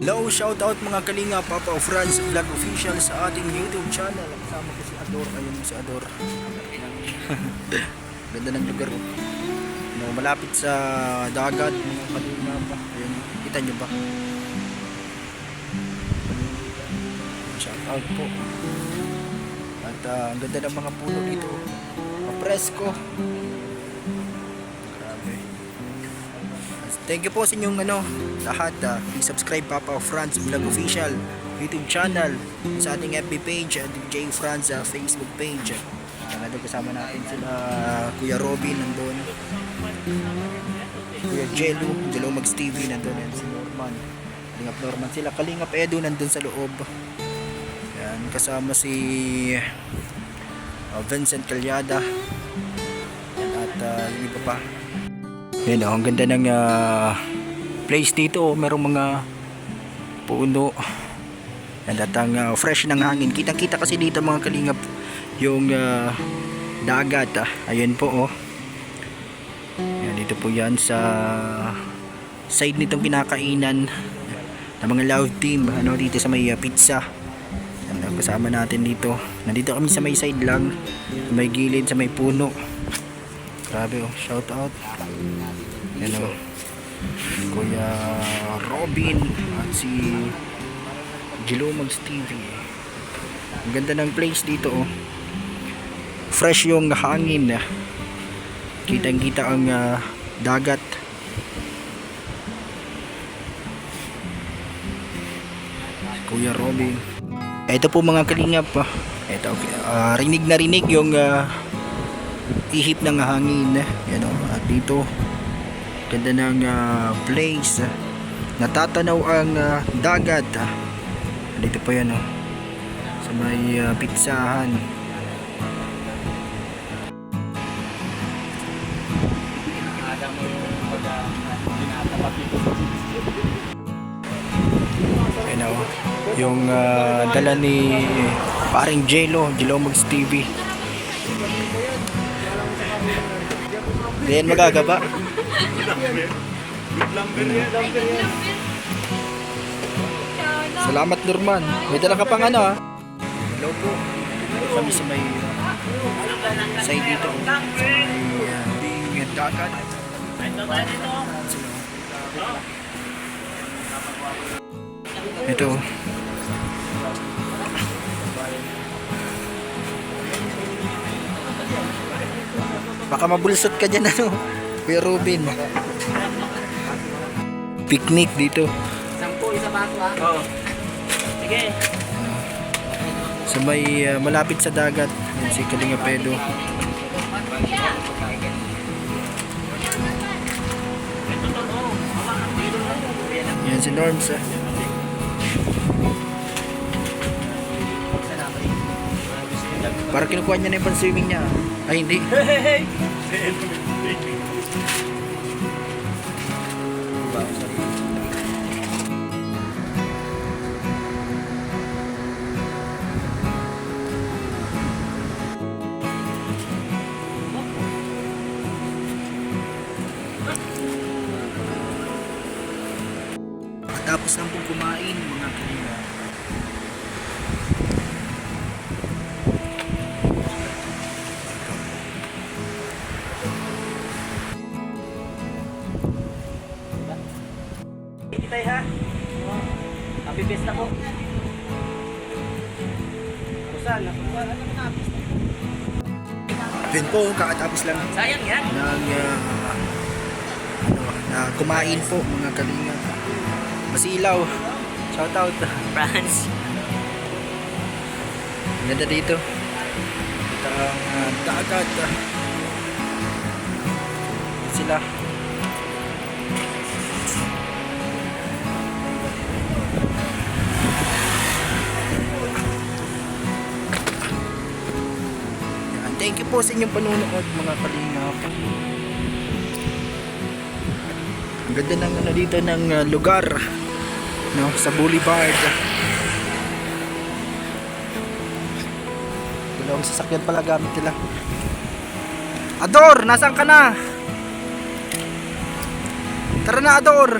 Hello, shoutout mga kalinga, Papa of Franz Vlog Official sa ating YouTube channel. Kasama ko si Ador, ayun si Ador. Ganda ng lugar oh. No, malapit sa dagat, kalinga pa. Ayun, kita nyo ba? Shoutout po. At ang ganda ng mga puno dito. Presko. Grabe. Thank you po sa inyong lahat. I-subscribe Papa of Franz Vlog Official YouTube channel, sa ating FB page at J Franz Facebook page. Nandun kasama natin sila Kuya Robin nandun, Kuya Jello Mags TV nandun, yan si Norman, Kalingap Norman sila, Kalingap Edu nandun sa loob. Yan, kasama si Vincent Calyada. At yung iba pa. Yan ang ganda ng place dito. Merong mga puno. Yan, at ang fresh ng hangin. Kitang kita kasi dito mga kalingap yung dagat. Ayun po oh. Yan, dito po yan sa side nitong kinakainan ng mga love team. Dito sa may pizza. Yan, kasama natin dito. Nandito kami sa may side lang, sa may gilid, sa may puno. Grabe oh, shout out. Yan oh, Kuya Robin at si Jello Mags TV. Ang ganda ng place dito oh. Fresh yung hangin. Kitang kita ang dagat. Kuya Robin. Ito po mga kalingap. Ito, rinig na rinig yung ihip ng hangin. Yan o. At dito, ganda ng place. Natatanaw ang dagat. Dito po yan o. Sa may pizzahan. Yan o. Yung dala ni paring Jello Mags TV. Diyan magagaba. Salamat Norman. May dala ka pang Hello po. Kami sa may side dito. Sa may dagat. Ito. Baka mabulsot ka dyan Kuya Robin. Picnic dito. 10 isa baso Oo. Sige. Sa may malapit sa dagat. Yan si Kalingap Edu. Yan si Norms Para kinukuha niya na yung pan-swimming niya. Ay hindi. Tapos lang pong kumain mga kalina. Kitay ha. Happy fiesta po. Kusan, Then po, kakatapos lang sayang yan. na kumain po mga kalinga. Masilaw. Shout out. France. Ganda dito. Ito ang dagat. Sila. Yan. Thank you po sa inyong panunood mga kalingap. Ang ganda ng dito ng lugar. Sa boulevard. Dalawang sasakyan pala gamit nila. Ador, nasaan ka na? Tara na Ador.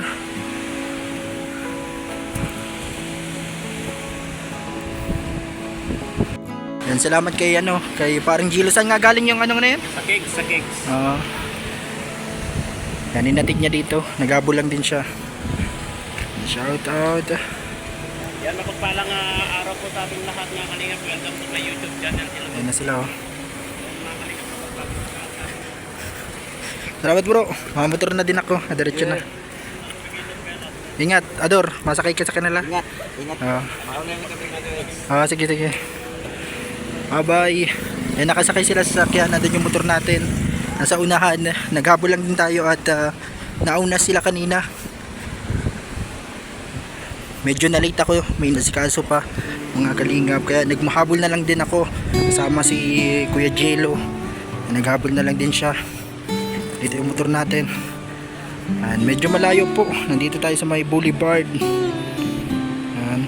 Yan, salamat kay kay parang Gilo. Saan nga galing yung na yun? Sa cakes, sa cakes. Oo. Yan, inatik niya dito. Naghabol lang din siya. Shout out. Yan, mapagpalang araw po sa ating lahat ng Kalingap. Welcome to my YouTube channel. Yan na sila Salamat bro. Mamamotor na din ako. Diretso na. Ingat, Ador. Masakay ka sa kanila. Ingat, ingat. Sige, sige. Bye-bye. Yan, nakasakay sila sa sasakyan. Nandun yung motor natin. Nasa unahan. Naghabol lang din tayo at nauna sila kanina. Medyo na late ako. May nasikaso pa mga kalingap. Kaya nagmahabol na lang din ako. Kasama si Kuya Jello. Naghabol na lang din siya. Dito yung motor natin. And medyo malayo po. Nandito tayo sa may boulevard. And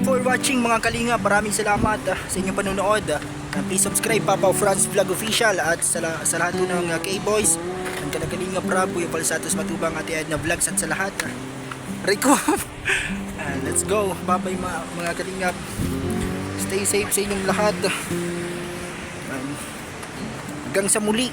for watching mga kalingap, maraming salamat sa inyong panonood. Please subscribe Papa Franz Vlog Official at sa lahat po ng K-Boys, ang Kalingap Rabo, yung Palsatos Matubang, Ate Edna Vlogs at sa lahat. Rico. Let's go. Bye-bye mga kalingap. Stay safe sa inyong lahat. Hanggang sa muli.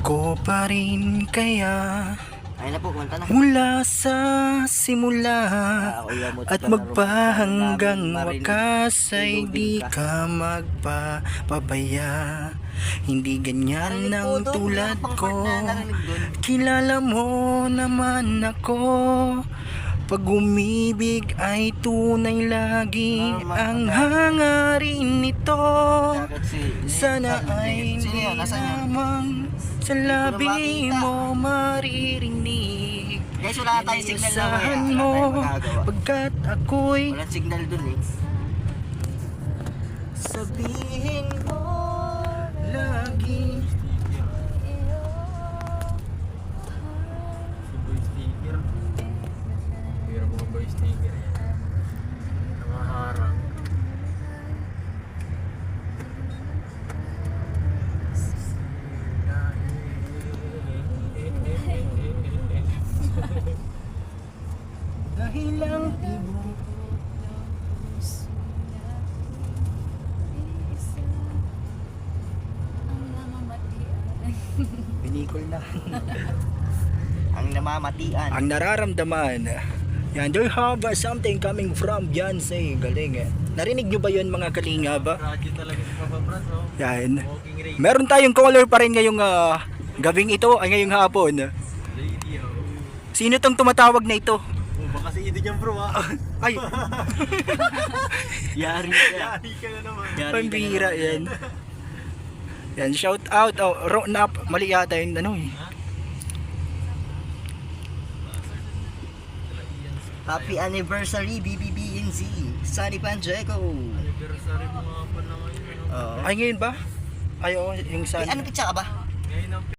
Ako pa rin kaya Ayun na po, kumanta na. mula sa simula at magpahanggang wakas ay di ka magpapabaya. Hindi ganyan ng tulad ko. Kilala mo naman ako. Pag umibig ay tunay lagi ang hangarin nito. Sana ay di lamang sa labi mo maririnig. Guys, wala tayong signal na Isahan mo pagkat ako'y walang signal dun eh. sabihin mo lagi. Dahil lang ibo pinikol na. Ang namamatian. Ang nararamdaman. Yan, do you have something coming from Beyonce? Galing eh. Narinig nyo ba yun mga kalinga ba? Yan. Meron tayong color pa rin ngayong gabing ito ay ngayong hapon. Sino tong tumatawag na ito? Oh, baka si Ido niyan bro ha. Ay, Yari ka. Yari ka na naman. pambira yan. Yan, shout out. Oh, mali yata yung ano eh. Happy anniversary BBBNZ Sunny Panjeco. Anniversary mo nga pala ngayon. Oo. Ay, ngayon ba? Ay, oo, yung Eh, sa... ano pitsa ka ba? Ngayon ang